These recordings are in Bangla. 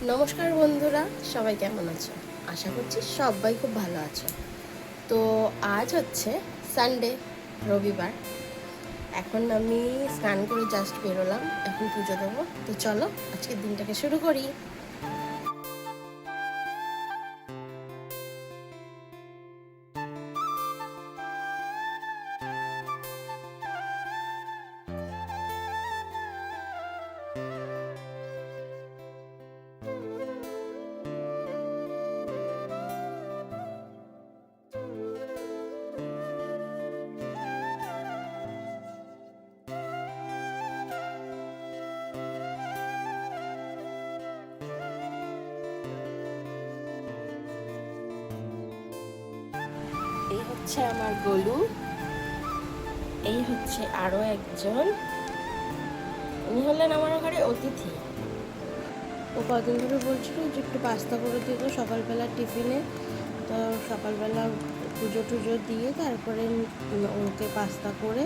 নমস্কার বন্ধুরা, সবাই কেমন আছো? আশা করছি সবাই খুব ভালো আছো। তো আজ হচ্ছে সানডে, রবিবার। এখন আমি স্নান করে জাস্ট বেরোলাম, এখন পুজো দেবো। তো চলো আজকের দিনটাকে শুরু করি। এই হচ্ছে আমার গোলু, এই হচ্ছে আরো একজন। উনি হলেন আমার ঘরে অতিথি। ও কদিন ধরে বলছিল যে একটু পাস্তা করে দিত সকালবেলা টিফিনে। তো সকালবেলা পুজো টুজো দিয়ে তারপরে ওকে পাস্তা করে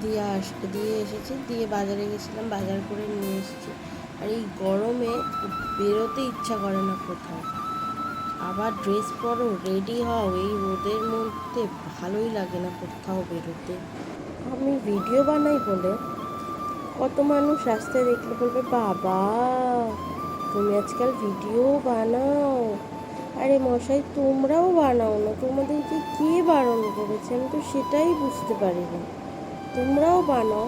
দিয়ে এসেছি, দিয়ে বাজারে গেছিলাম, বাজার করে নিয়ে এসেছি। আর এই গরমে বেরোতে ইচ্ছা করে না কোথাও। আবার ড্রেস পরো, রেডি হও, এই রোদের মধ্যে ভালোই লাগে না কোথাও বেরোতে। আমি ভিডিও বানাই বলে কত মানুষ রাস্তায় দেখলে বলবে, বাবা তুমি আজকাল ভিডিও বানাও। আরে মশাই, তোমরাও বানাও না, তোমাদেরকে কে বারণ করেছে? আমি তো সেটাই বুঝতে পারি না। তোমরাও বানাও,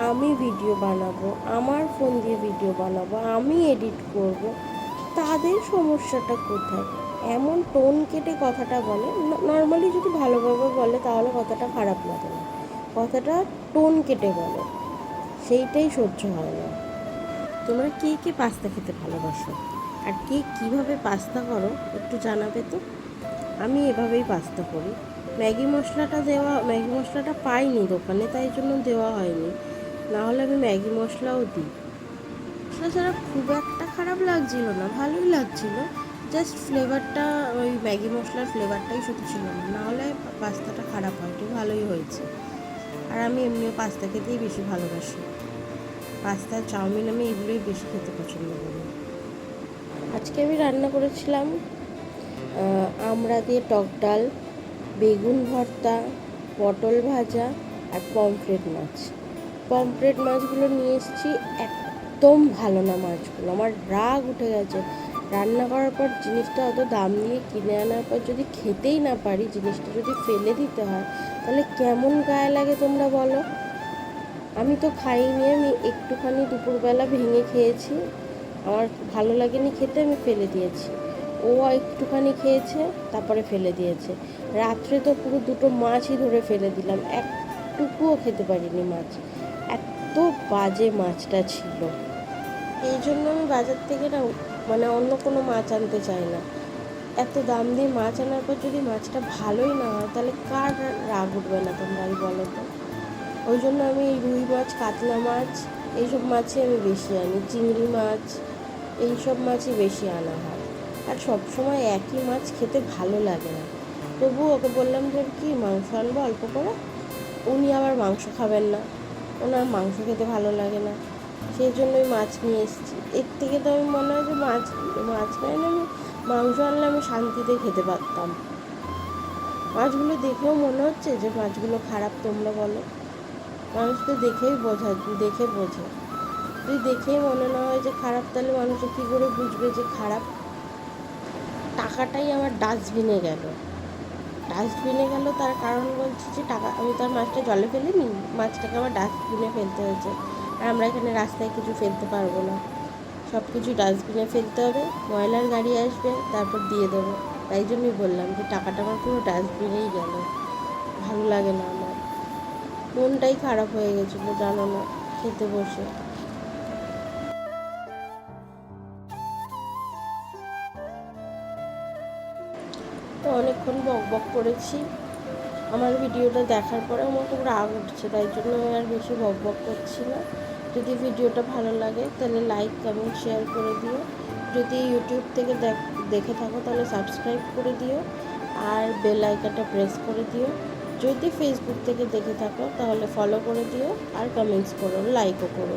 আমি ভিডিও বানাবো, আমার ফোন দিয়ে ভিডিও বানাবো, আমি এডিট করব। তাদের সমস্যাটা কোথায়? এমন টোন কেটে কথাটা বলে। নর্মালি যদি ভালোভাবে বলে তাহলে কথাটা খারাপ লাগে না, কথাটা টোন কেটে বলে, সেইটাই সহ্য হয় না। তোমরা কে কে পাস্তা খেতে ভালোবাসো, আর কে কীভাবে পাস্তা করো একটু জানাবে তো। আমি এভাবেই পাস্তা করি। ম্যাগি মশলাটা পাইনি দোকানে, তাই জন্য দেওয়া হয়নি, নাহলে আমি ম্যাগি মশলাও দিই। তাছাড়া খুব একটা খারাপ লাগছিল না, ভালোই লাগছিল। জাস্ট ফ্লেভারটা, ওই ম্যাগি মশলার ফ্লেভারটাই শুধু ছিল না, নাহলে পাস্তাটা খারাপ হয়নি, ভালোই হয়েছে। আর আমি এমনিও পাস্তা খেতেই বেশি ভালোবাসি। পাস্তা, চাউমিন আমি এগুলোই বেশি খেতে পছন্দ করি। আজকে আমি রান্না করেছিলাম আমড়া দিয়ে টক ডাল, বেগুন ভর্তা, পটল ভাজা আর পমফ্রেট মাছ। পমফ্রেট মাছগুলো নিয়ে এসেছি, একদম ভালো না মাছগুলো, আমার রাগ উঠে গেছে। রান্না করার পর জিনিসটা অত দাম দিয়ে কিনে আনার পর যদি খেতেই না পারি, জিনিসটা যদি ফেলে দিতে হয়, তাহলে কেমন গায়ে লাগে তোমরা বলো। আমি তো খাইনি, আমি একটুখানি দুপুরবেলা ভেঙে খেয়েছি, আমার ভালো লাগেনি খেতে, আমি ফেলে দিয়েছি। ও একটুখানি খেয়েছে, তারপরে ফেলে দিয়েছে। রাত্রে তো পুরো দুটো মাছই ধরে ফেলে দিলাম, একটুকুও খেতে পারিনি মাছ, এত বাজে মাছটা ছিল। এই জন্য আমি বাজার থেকে না, মানে অন্য কোনো মাছ আনতে চাই না। এত দাম দিয়ে মাছ আনার পর যদি মাছটা ভালোই না হয়, তাহলে কার রাগ উঠবে না তোমরাই বলো তো। ওই জন্য আমি এই রুই মাছ, কাতলা মাছ, এইসব মাছই আমি বেশি আনি, চিংড়ি মাছ, এইসব মাছই বেশি আনা হয়। আর সবসময় একই মাছ খেতে ভালো লাগে না। তবু ওকে বললাম যে কি মাংস আনবো অল্প করে, উনি আবার মাংস খাবেন না, ওনার মাংস খেতে ভালো লাগে না, সেই জন্যই মাছ নিয়ে এসেছি। এর থেকে তো আমি মনে হয় যে মাছ না এনে আমি মাংস আনলে আমি শান্তিতে খেতে পারতাম। মাছগুলো দেখেও মনে হচ্ছে যে মাছগুলো খারাপ, তোমরা বলো। মানুষ তো দেখে বোঝে। যদি দেখেই মনে না হয় যে খারাপ, তাহলে মানুষে কী করে বুঝবে যে খারাপ? টাকাটাই আমার ডাস্টবিনে গেল, তার কারণ বলছি যে টাকা, আমি তার মাছটা জলে ফেলিনি, মাছটাকে আমার ডাস্টবিনে ফেলতে হয়েছে। আর আমরা এখানে রাস্তায় কিছু ফেলতে পারবো না, সব কিছু ডাস্টবিনে ফেলতে হবে, ময়লার গাড়ি আসবে, তারপর দিয়ে দেবো। তাই জন্যই বললাম যে টাকাটা আমার পুরো ডাস্টবিনেই গেল, ভালো লাগে না আমার, মনটাই খারাপ হয়ে গেছিলো জানো না, খেতে বসে। তো অনেকক্ষণ বক করেছি, আমার ভিডিওটা দেখার পরে আমার খুব রাগ উঠছে, তাই জন্য আমি আর বেশি বক করছি না। যদি ভিডিওটা ভালো লাগে তাহলে লাইক, কমেন্ট, শেয়ার করে দিও। যদি ইউটিউব থেকে দেখে থাকো তাহলে সাবস্ক্রাইব করে দিও, আর বেল আইকনটা প্রেস করে দিও। যদি ফেসবুক থেকে দেখে থাকো তাহলে ফলো করে দিও, আর কমেন্টস করো, লাইকও করো।